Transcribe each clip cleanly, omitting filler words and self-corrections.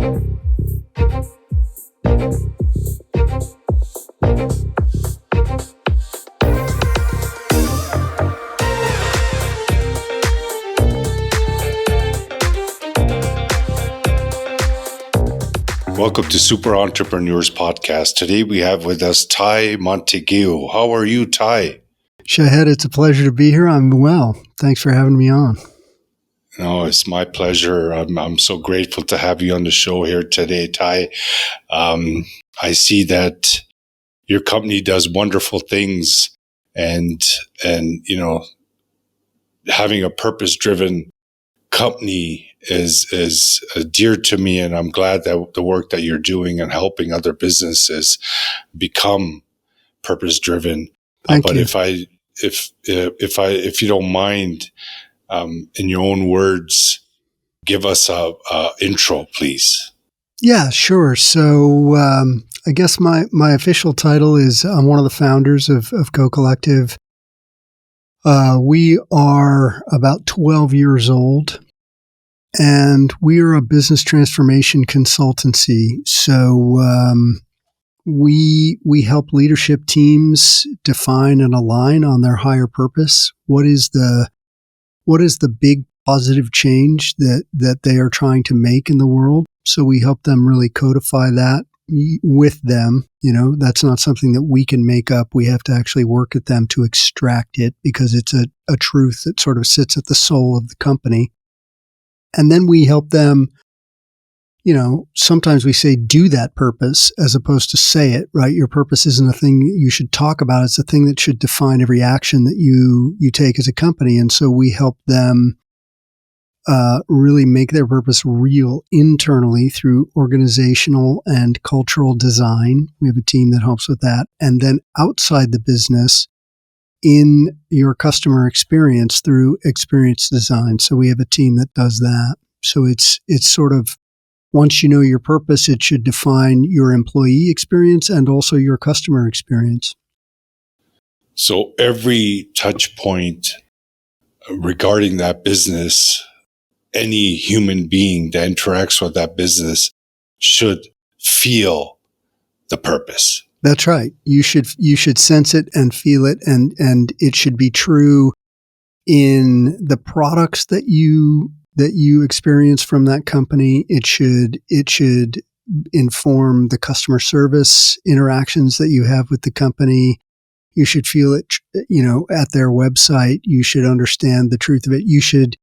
Welcome to Super Entrepreneurs Podcast. Today we have with us Ty Montague. How are you, Ty? Shahid, it's a pleasure to be here. I'm well. Thanks for having me on. No, it's my pleasure. I'm so grateful to have you on the show here today, Ty. I see that your company does wonderful things, and you know, having a purpose-driven company is dear to me, and I'm glad that the work that you're doing and helping other businesses become purpose-driven. Thank you. If you don't mind, in your own words, give us a intro, please. Yeah, sure. So I guess my official title is I'm one of the founders of Co-Collective. We are about 12 years old, and we are a business transformation consultancy. So we help leadership teams define and align on their higher purpose. What is the big positive change that they are trying to make in the world? So we help them really codify that with them. You know, that's not something that we can make up. We have to actually work at them to extract it because it's a truth that sort of sits at the soul of the company. And then we help them, you know, sometimes we say do that purpose as opposed to say it, right? Your purpose isn't a thing you should talk about. It's a thing that should define every action that you take as a company. And so we help them really make their purpose real internally through organizational and cultural design. We have a team that helps with that. And then outside the business, in your customer experience through experience design. So we have a team that does that. So it's sort of, once you know your purpose, it should define your employee experience and also your customer experience. So every touch point regarding that business, any human being that interacts with that business should feel the purpose. That's right. You should sense it and feel it, and it should be true in the products that you experience from that company. It should inform the customer service interactions that you have with the company. You should feel it, you know, at their website. You should understand the truth of it. You should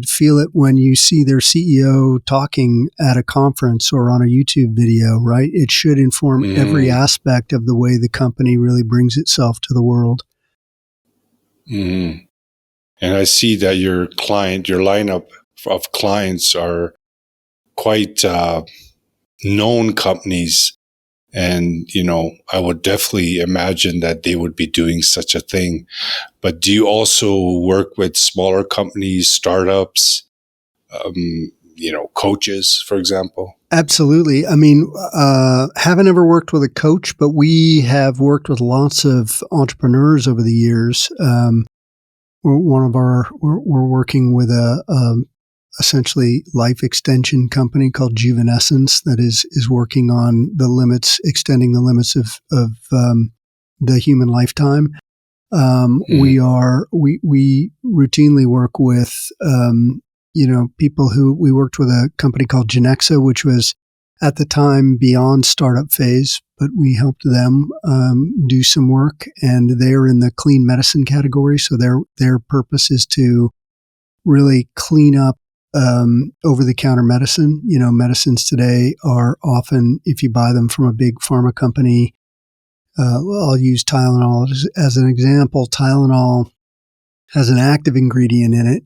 feel it when you see their CEO talking at a conference or on a YouTube video, right? It should inform every aspect of the way the company really brings itself to the world. And I see that your lineup of clients are quite known companies. And, you know, I would definitely imagine that they would be doing such a thing. But do you also work with smaller companies, startups, you know, coaches, for example? Absolutely. I mean, haven't ever worked with a coach, but we have worked with lots of entrepreneurs over the years. We're working with a essentially life extension company called Juvenescence that is working on extending the limits of the human lifetime. We routinely work with, you know, people who we worked with a company called Genexa, which was at the time beyond startup phase, but we helped them do some work, and they're in the clean medicine category. So their purpose is to really clean up over-the-counter medicine. You know, medicines today are often, if you buy them from a big pharma company, I'll use Tylenol as an example. Tylenol has an active ingredient in it,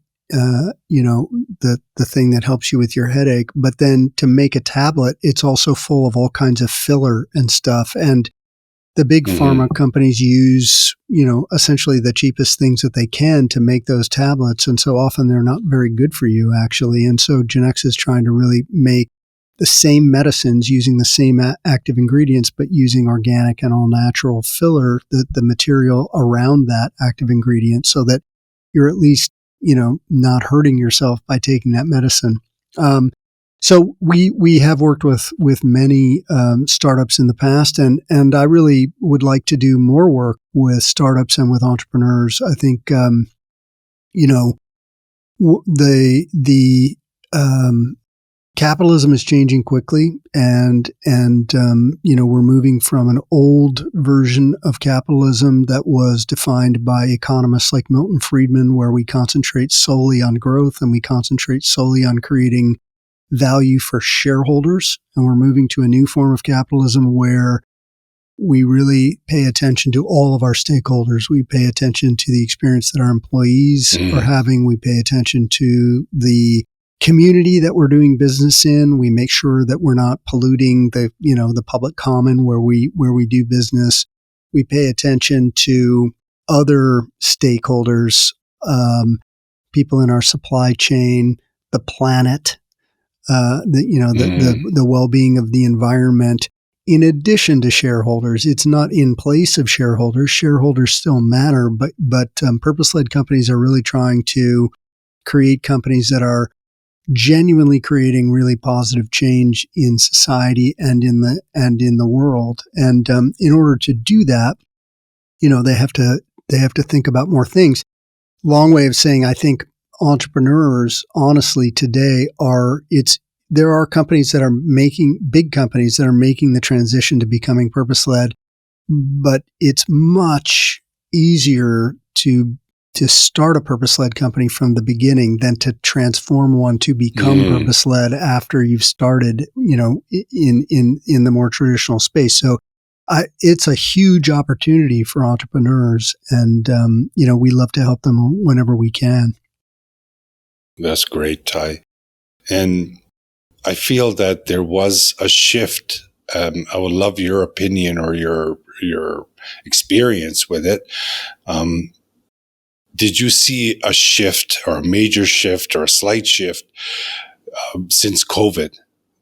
you know, the thing that helps you with your headache. But then to make a tablet, it's also full of all kinds of filler and stuff. And the big pharma companies use, you know, essentially the cheapest things that they can to make those tablets. And so often they're not very good for you, actually. And so Genexa is trying to really make the same medicines using the same active ingredients, but using organic and all natural filler, the material around that active ingredient, so that you're at least, you know, not hurting yourself by taking that medicine. So we have worked with many startups in the past, and I really would like to do more work with startups and with entrepreneurs. I think the capitalism is changing quickly, and we're moving from an old version of capitalism that was defined by economists like Milton Friedman, where we concentrate solely on growth and we concentrate solely on creating value for shareholders. And we're moving to a new form of capitalism where we really pay attention to all of our stakeholders. We pay attention to the experience that our employees are having. We pay attention to the community that we're doing business in. We make sure that we're not polluting the public common where we do business. We pay attention to other stakeholders, people in our supply chain, the planet, the well-being of the environment. In addition to shareholders, it's not in place of shareholders. Shareholders still matter, but purpose-led companies are really trying to create companies that are genuinely creating really positive change in society and in the world. And in order to do that, they have to think about more things. Long way of saying, I think entrepreneurs, honestly, today there are companies that are big companies that are making the transition to becoming purpose-led, but it's much easier to start a purpose-led company from the beginning than to transform one to become purpose-led after you've started, in the more traditional space. So it's a huge opportunity for entrepreneurs, and we love to help them whenever we can. That's great, Ty. And I feel that there was a shift. I would love your opinion or your experience with it. Did you see a shift or a major shift or a slight shift since COVID?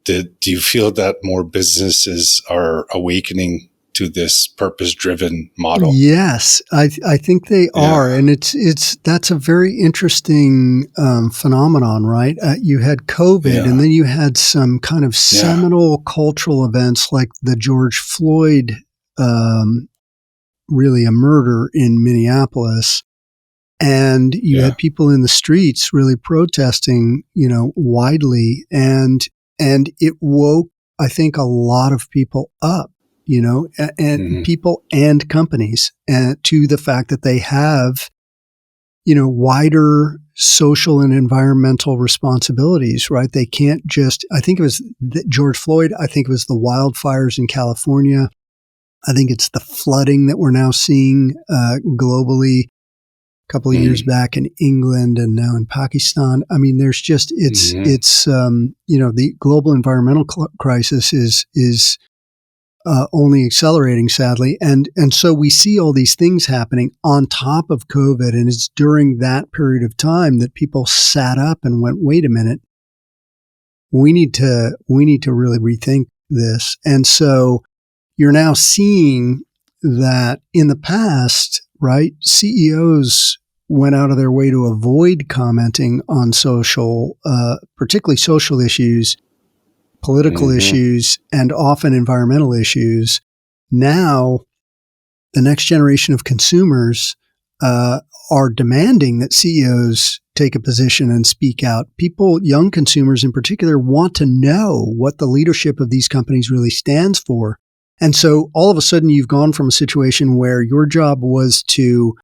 Do you feel that more businesses are awakening to this purpose-driven model? Yes, I think they are, and that's a very interesting phenomenon, right? You had COVID, and then you had some kind of seminal cultural events like the George Floyd, really a murder in Minneapolis, and you had people in the streets really protesting, widely, and it woke, I think, a lot of people up. And people and companies to the fact that they have, wider social and environmental responsibilities, right? They can't just, I think it was George Floyd, I think it was the wildfires in California. I think it's the flooding that we're now seeing globally, a couple of years back in England and now in Pakistan. I mean, there's just, the global environmental crisis is only accelerating, sadly. And so we see all these things happening on top of COVID. And it's during that period of time that people sat up and went, wait a minute, we need to really rethink this. And so you're now seeing that in the past, right, CEOs went out of their way to avoid commenting on social, particularly social issues, political issues, and often environmental issues. Now, the next generation of consumers are demanding that CEOs take a position and speak out. People, young consumers in particular, want to know what the leadership of these companies really stands for. And so all of a sudden, you've gone from a situation where your job was to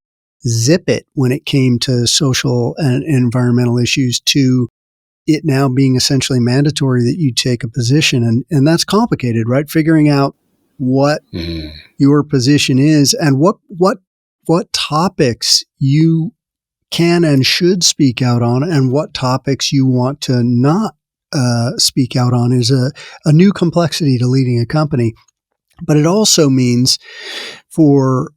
zip it when it came to social and environmental issues to it now being essentially mandatory that you take a position. And that's complicated, right? Figuring out what your position is and what topics you can and should speak out on and what topics you want to not speak out on is a new complexity to leading a company. But it also means for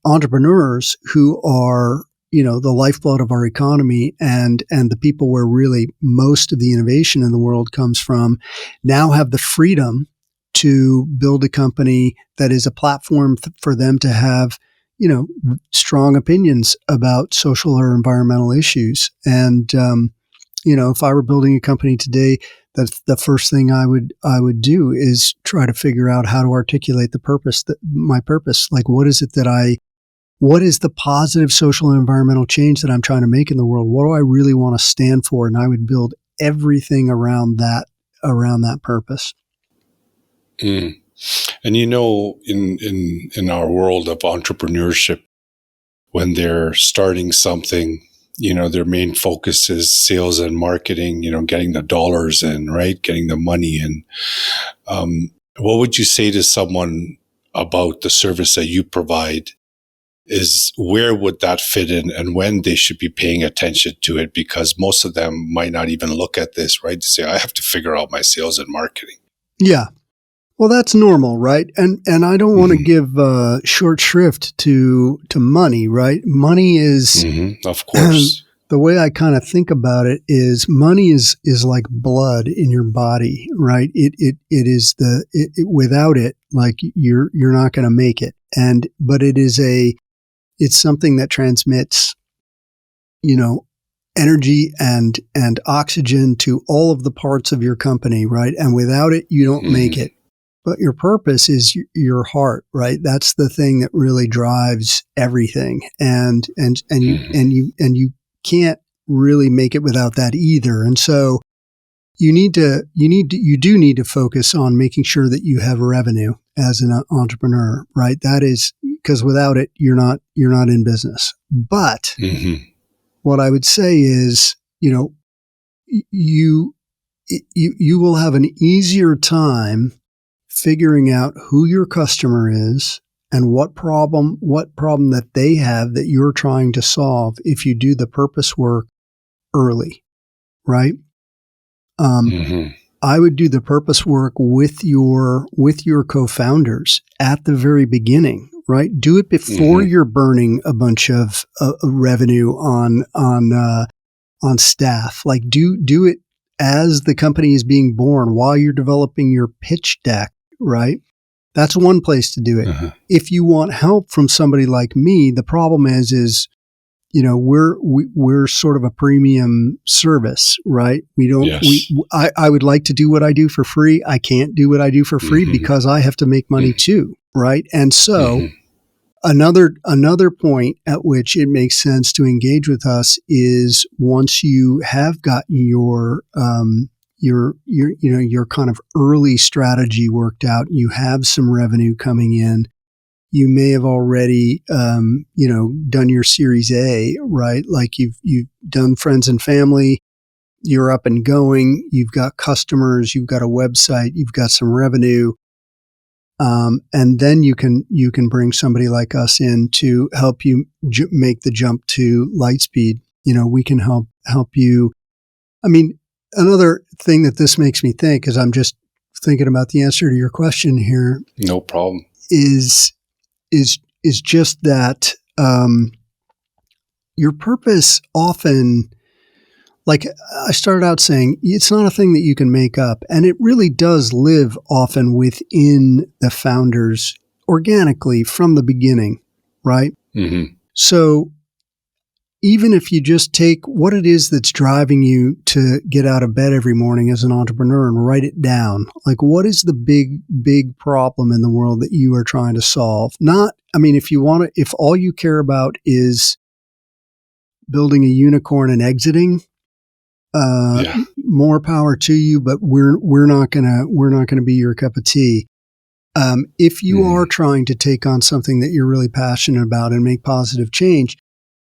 entrepreneurs who are the lifeblood of our economy and the people where really most of the innovation in the world comes from, now have the freedom to build a company that is a platform for them to have, strong opinions about social or environmental issues. And, if I were building a company today, that's the first thing I would do is try to figure out how to articulate my purpose. Like, what is the positive social and environmental change that I'm trying to make in the world? What do I really want to stand for? And I would build everything around that purpose. Mm. And in our world of entrepreneurship, when they're starting something, their main focus is sales and marketing, getting the dollars in, right? Getting the money in. What would you say to someone about the service that you provide? Is where would that fit in and when they should be paying attention to it? Because most of them might not even look at this, right? To say, I have to figure out my sales and marketing. Yeah. Well, that's normal, right? And I don't want to give short shrift to money, right? Money is, of course. The way I kind of think about it is money is like blood in your body, right? It is without it, like you're not going to make it. But it's something that transmits, energy and oxygen to all of the parts of your company, right? And without it, you don't make it. But your purpose is your heart, right? That's the thing that really drives everything. And you can't really make it without that either. And so you do need to focus on making sure that you have revenue as an entrepreneur, right? That is because without it, you're not in business. But what I would say is, you will have an easier time figuring out who your customer is and what problem that they have that you're trying to solve if you do the purpose work early, right? I would do the purpose work with your co-founders at the very beginning, right? Do it before you're burning a bunch of revenue on staff. Like do it as the company is being born while you're developing your pitch deck, right? That's one place to do it. If you want help from somebody like me, the problem is we're sort of a premium service, right? We don't. Yes. I would like to do what I do for free. I can't do what I do for free because I have to make money too, right? And so another point at which it makes sense to engage with us is once you have gotten your kind of early strategy worked out, you have some revenue coming in. You may have already, done your Series A, right? Like you've done friends and family, you're up and going, you've got customers, you've got a website, you've got some revenue, and then you can bring somebody like us in to help you make the jump to Lightspeed. We can help you. I mean, another thing that this makes me think, as I'm just thinking about the answer to your question here, no problem, is just that your purpose often, like I started out saying, it's not a thing that you can make up. And it really does live often within the founders organically from the beginning, right? So even if you just take what it is that's driving you to get out of bed every morning as an entrepreneur and write it down, like what is the big problem in the world that you are trying to solve? If all you care about is building a unicorn and exiting, more power to you, but we're not gonna be your cup of tea. If you are trying to take on something that you're really passionate about and make positive change,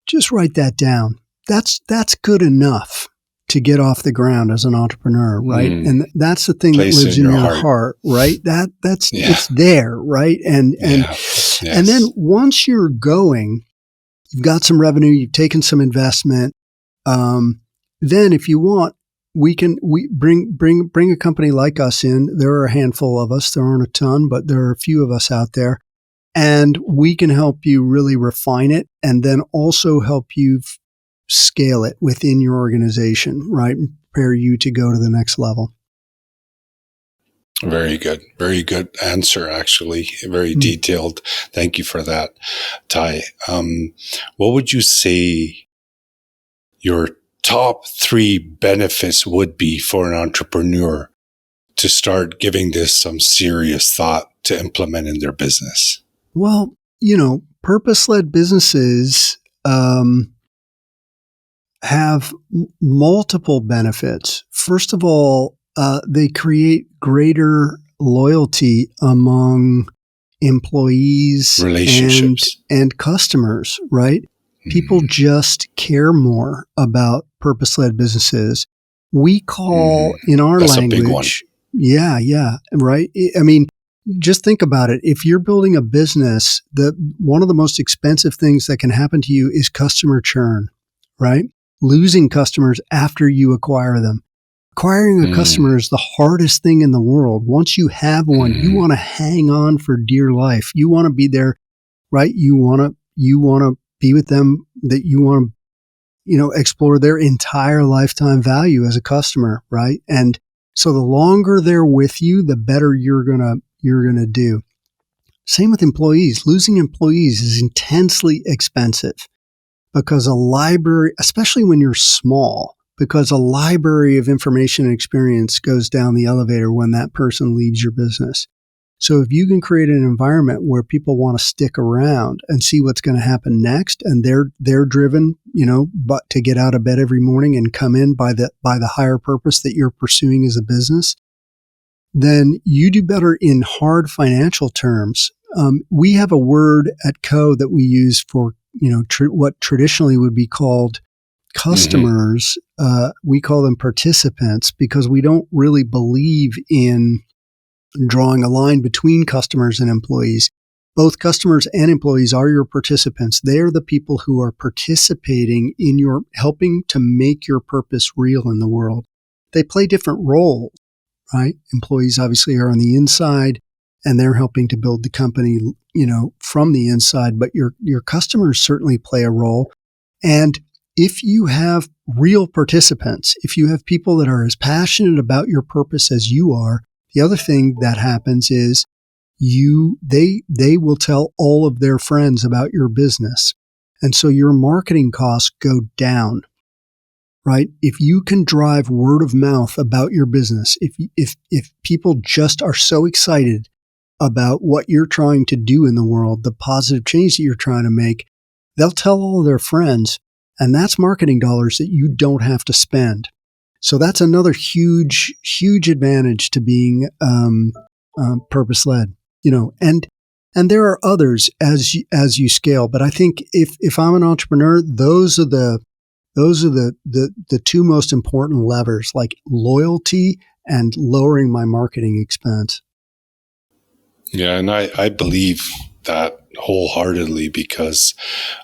just write that down. That's good enough to get off the ground as an entrepreneur, right? And that's the thing that lives in your heart, right? It's there, right? And then once you're going, you've got some revenue, you've taken some investment. Then if you want, we bring a company like us in. There are a handful of us. There aren't a ton, but there are a few of us out there. And we can help you really refine it and then also help you scale it within your organization, right? And prepare you to go to the next level. Very good. Very good answer, actually. Very detailed. Thank you for that, Ty. What would you say your top 3 benefits would be for an entrepreneur to start giving this some serious thought to implement in their business? Well, purpose-led businesses have multiple benefits. First of all, they create greater loyalty among employees Relationships and customers, right? People just care more about purpose-led businesses. We call in our That's language, a big one. Yeah, right. I mean, just think about it. If you're building a business, one of the most expensive things that can happen to you is customer churn, right? Losing customers after you acquire them. Acquiring a customer is the hardest thing in the world. Once you have one, you want to hang on for dear life. You want to be there, right? You want to be with them, that you want to, explore their entire lifetime value as a customer, right? And so the longer they're with you, the better you're going to do. Same with employees. Losing employees is intensely expensive because a library, especially when you're small, because a library of information and experience goes down the elevator when that person leaves your business. So if you can create an environment where people want to stick around and see what's going to happen next, and they're driven, but to get out of bed every morning and come in by the higher purpose that you're pursuing as a business, then you do better in hard financial terms. We have a word at Co that we use for what traditionally would be called customers. We call them participants because we don't really believe in drawing a line between customers and employees. Both customers and employees are your participants. They are the people who are participating in your helping to make your purpose real in the world. They play different roles, right? Employees obviously are on the inside and they're helping to build the company, from the inside, but your customers certainly play a role. And if you have real participants, if you have people that are as passionate about your purpose as you are, the other thing that happens is they will tell all of their friends about your business. And so your marketing costs go down, right? If you can drive word of mouth about your business, if people just are so excited about what you're trying to do in the world, the positive change that you're trying to make, they'll tell all of their friends. And that's marketing dollars that you don't have to spend. So that's another huge, huge advantage to being purpose-led, and there are others as you scale. But I think if I'm an entrepreneur, those are the two most important levers, like loyalty and lowering my marketing expense. Yeah, and I believe that wholeheartedly because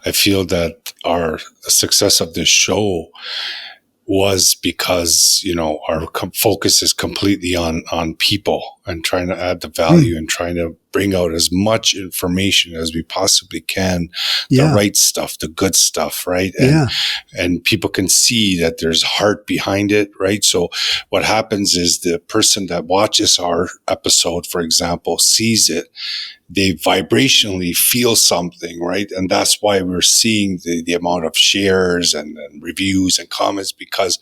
I feel that the success of this show was because, our focus is completely on people and trying to add the value and trying to bring out as much information as we possibly can, the right stuff, the good stuff, right? And people can see that there's heart behind it, right? So what happens is the person that watches our episode, for example, sees it, they vibrationally feel something, right? And that's why we're seeing the amount of shares and reviews and comments because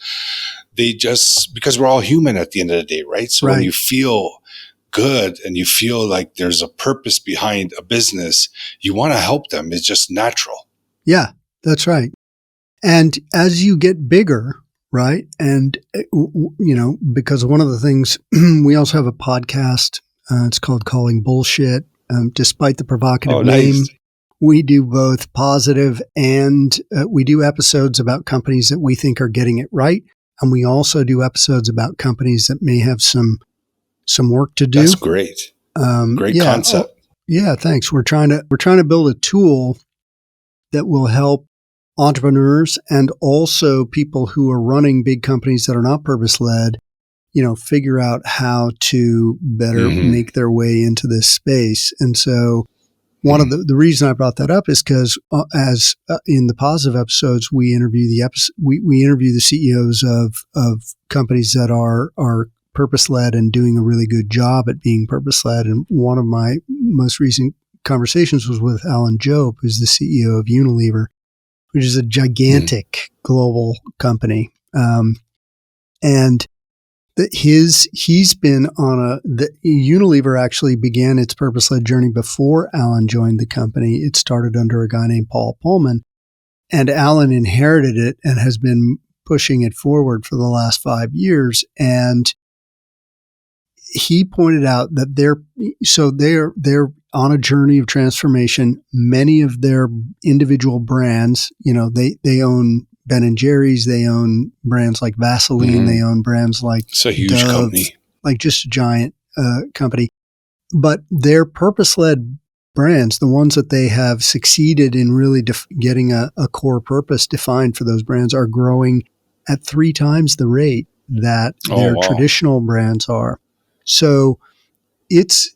we're all human at the end of the day, right? So when you feel good and you feel like there's a purpose behind a business, you want to help them. It's just natural. Yeah, that's right. And as you get bigger, right? And, because one of the things, we also have a podcast, it's called Calling Bullshit. Despite the provocative name, we do both positive and we do episodes about companies that we think are getting it right. And we also do episodes about companies that may have some work to do. That's great. Great concept. Yeah, thanks. We're trying to build a tool that will help entrepreneurs and also people who are running big companies that are not purpose-led, figure out how to better make their way into this space. And so one of the reason I brought that up is because as in the positive episodes, we interview we interview the CEOs of companies that are purpose-led and doing a really good job at being purpose-led. And one of my most recent conversations was with Alan Jobe, who's the CEO of Unilever, which is a gigantic global company. And he's been on the Unilever actually began its purpose-led journey before Alan joined the company. It started under a guy named Paul Pullman, and Alan inherited it and has been pushing it forward for the last 5 years. And he pointed out that they're on a journey of transformation. Many of their individual brands, they own Ben and Jerry's, they own brands like Vaseline, they own brands like it's a huge Dove, company, like just a giant company. But their purpose-led brands, the ones that they have succeeded in really getting a core purpose defined for those brands, are growing at 3 times the rate that their traditional brands are. So it's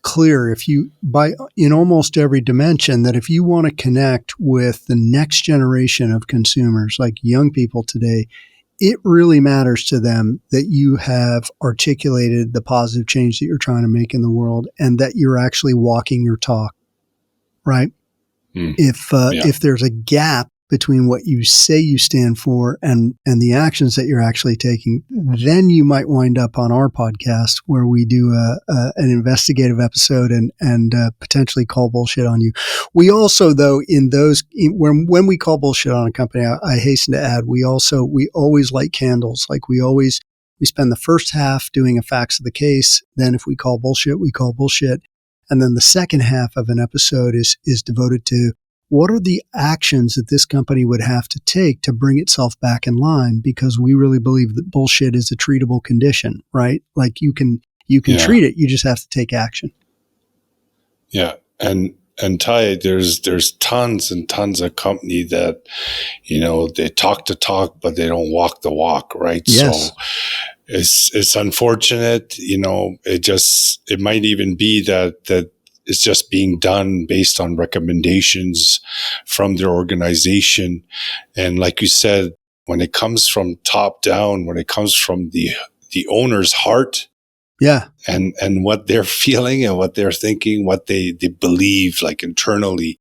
clear in almost every dimension that if you want to connect with the next generation of consumers, like young people today, it really matters to them that you have articulated the positive change that you're trying to make in the world and that you're actually walking your talk, right? If there's a gap between what you say you stand for and the actions that you're actually taking, then you might wind up on our podcast where we do an investigative episode and potentially call bullshit on you. We also, though, when we call bullshit on a company, I hasten to add, we always light candles. Like we spend the first half doing a facts of the case. Then if we call bullshit, we call bullshit. And then the second half of an episode is devoted to what are the actions that this company would have to take to bring itself back in line? Because we really believe that bullshit is a treatable condition, right? Like you can treat it, you just have to take action. Yeah. And Ty, there's tons and tons of company that, they talk the talk, but they don't walk the walk, right? Yes. So it's unfortunate, it might even be that it's just being done based on recommendations from their organization. And like you said, when it comes from top down, when it comes from the owner's heart, and what they're feeling and what they're thinking, what they believe, like internally,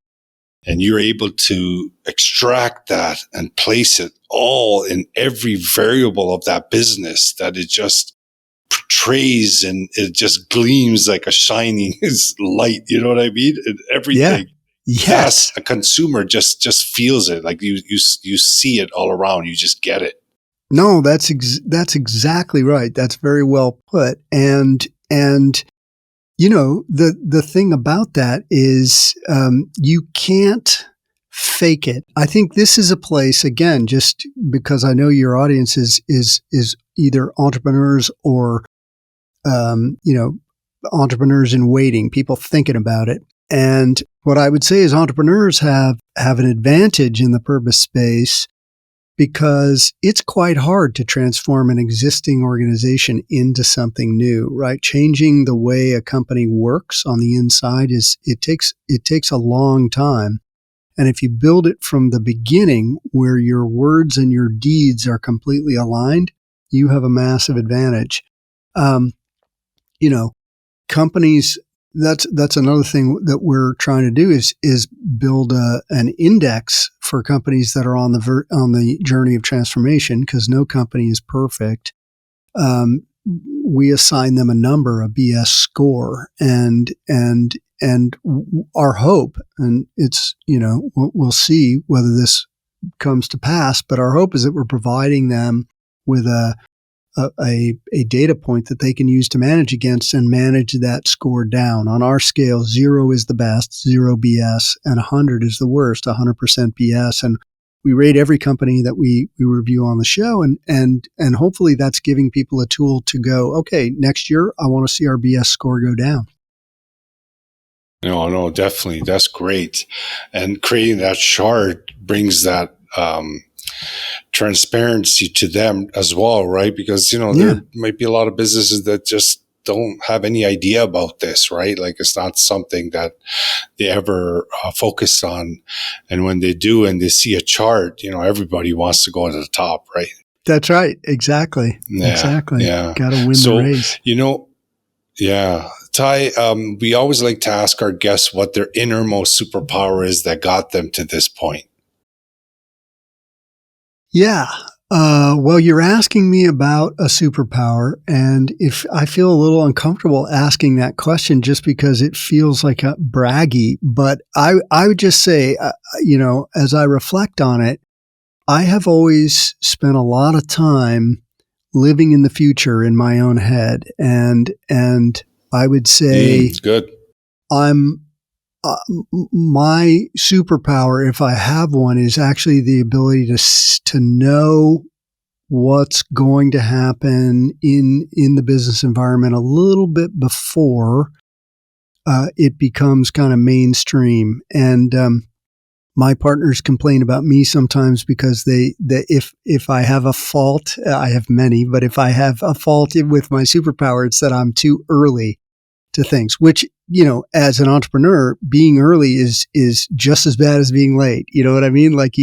and you're able to extract that and place it all in every variable of that business, that it just portrays and it just gleams like a shining light. You know what I mean? And everything. Yeah. Yes. A consumer just feels it. Like you see it all around. You just get it. No, that's exactly right. That's very well put. And the thing about that is you can't fake it. I think this is a place, again, just because I know your audience is either entrepreneurs or entrepreneurs in waiting, people thinking about it. And what I would say is entrepreneurs have an advantage in the purpose space because it's quite hard to transform an existing organization into something new, right? Changing the way a company works on the inside it takes a long time. And if you build it from the beginning where your words and your deeds are completely aligned, you have a massive advantage. Companies, that's another thing that we're trying to do is build an index for companies that are on the journey of transformation, because no company is perfect. We assign them a number, a BS score, and our hope, and it's, we'll see whether this comes to pass, but our hope is that we're providing them with a data point that they can use to manage against and manage that score down. On our scale, 0 is the best, 0 BS, and 100 is the worst, 100% BS. And we rate every company that we review on the show, and hopefully that's giving people a tool to go, okay, next year I want to see our BS score go down. No, definitely. That's great. And creating that chart brings that transparency to them as well, right? Because, there might be a lot of businesses that just don't have any idea about this, right? Like it's not something that they ever focus on. And when they do and they see a chart, everybody wants to go to the top, right? That's right. Exactly. Yeah, exactly. Yeah. Got to win the race. Yeah. Ty, we always like to ask our guests what their innermost superpower is that got them to this point. Yeah. Well, you're asking me about a superpower, and if I feel a little uncomfortable asking that question just because it feels like a braggy, but I would just say, as I reflect on it, I have always spent a lot of time living in the future in my own head, and I would say Good. I'm my superpower, if I have one, is actually the ability to know what's going to happen in the business environment a little bit before it becomes kind of mainstream. And my partners complain about me sometimes because if I have a fault, I have many, but if I have a fault with my superpower, it's that I'm too early to things, which, as an entrepreneur, being early is just as bad as being late. You know what I mean? Like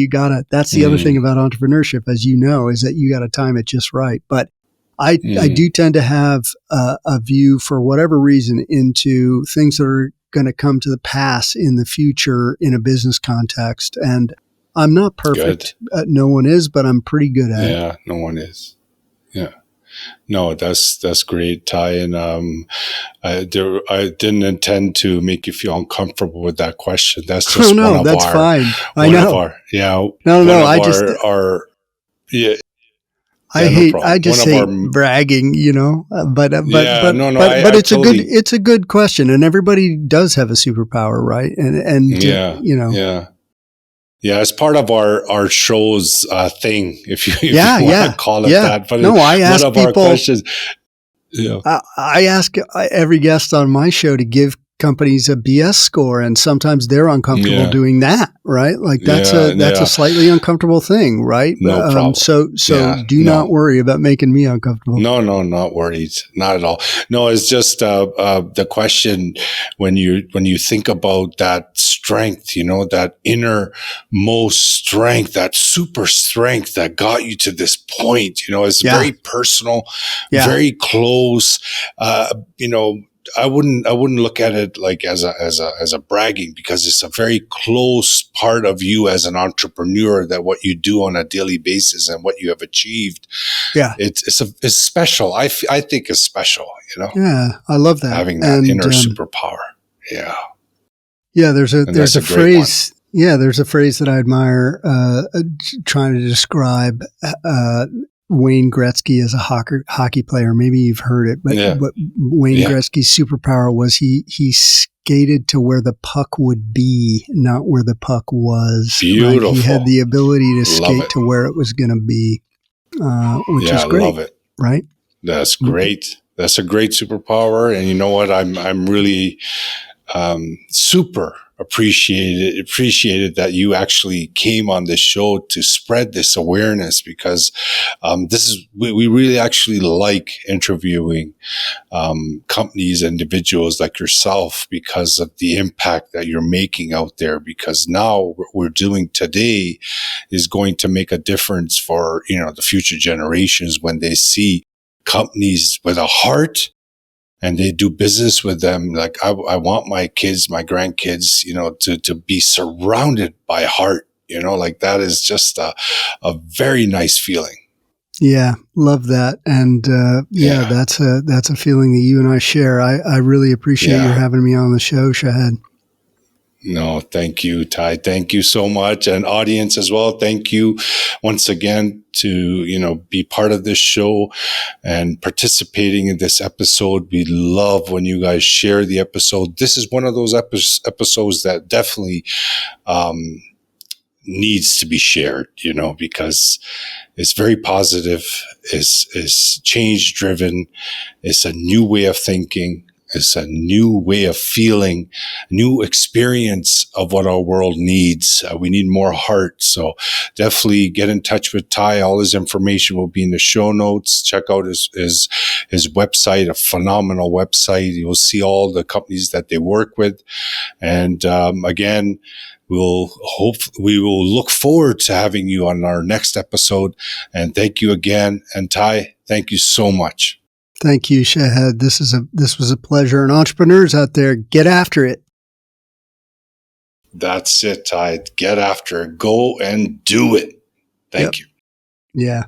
that's the other thing about entrepreneurship, as you know, is that you got to time it just right. But I do tend to have a view, for whatever reason, into things that are going to come to the pass in the future in a business context. And I'm not perfect. No one is, but I'm pretty good at it. Yeah, no one is. Yeah. No, that's great, Ty. And I didn't intend to make you feel uncomfortable with that question. That's just that's fine. I know. No. I no problem. I just hate bragging, but it's a good question, and everybody does have a superpower, right? Yeah, it's part of our show's thing, if you want to call it that. But I ask one of people, our questions. Yeah. I ask every guest on my show to give companies a BS score, and sometimes they're uncomfortable doing that, right? Like that's a slightly uncomfortable thing, right? No problem. So do not worry about making me uncomfortable. No, not worried, not at all. No, it's just the question when you think about that strength, that innermost strength, that super strength that got you to this point. It's very personal, very close. I wouldn't look at it like as a bragging, because it's a very close part of you as an entrepreneur, that what you do on a daily basis and what you have achieved. Yeah. It's special. I think it's special, Yeah. I love that. Having that inner superpower. Yeah. Yeah. There's a phrase. Yeah. There's a phrase that I admire, trying to describe, Wayne Gretzky as a hockey player. Maybe you've heard it, but Wayne Gretzky's superpower was he skated to where the puck would be, not where the puck was. Beautiful. Right? He had the ability to skate to where it was going to be, which is great. I love it. Right? That's great. That's a great superpower. And you know what? I'm really super appreciated that you actually came on this show to spread this awareness, because we really actually like interviewing companies, individuals like yourself, because of the impact that you're making out there. Because now what we're doing today is going to make a difference for the future generations, when they see companies with a heart and they do business with them. Like I want my kids, my grandkids, to be surrounded by heart, like that is just a very nice feeling. Yeah. Love that. And, that's a feeling that you and I share. I really appreciate you having me on the show, Shahid. No, thank you, Ty. Thank you so much. And audience as well. Thank you once again to, be part of this show and participating in this episode. We love when you guys share the episode. This is one of those episodes that definitely, needs to be shared, because it's very positive. It's change driven. It's a new way of thinking. It's a new way of feeling, new experience of what our world needs. We need more heart. So definitely get in touch with Ty. All his information will be in the show notes. Check out his website, a phenomenal website. You'll see all the companies that they work with. And again, we will look forward to having you on our next episode. And thank you again. And Ty, thank you so much. Thank you, Shahid. This was a pleasure. And entrepreneurs out there, get after it. That's it, Ty. Get after it. Go and do it. Thank you. Yeah.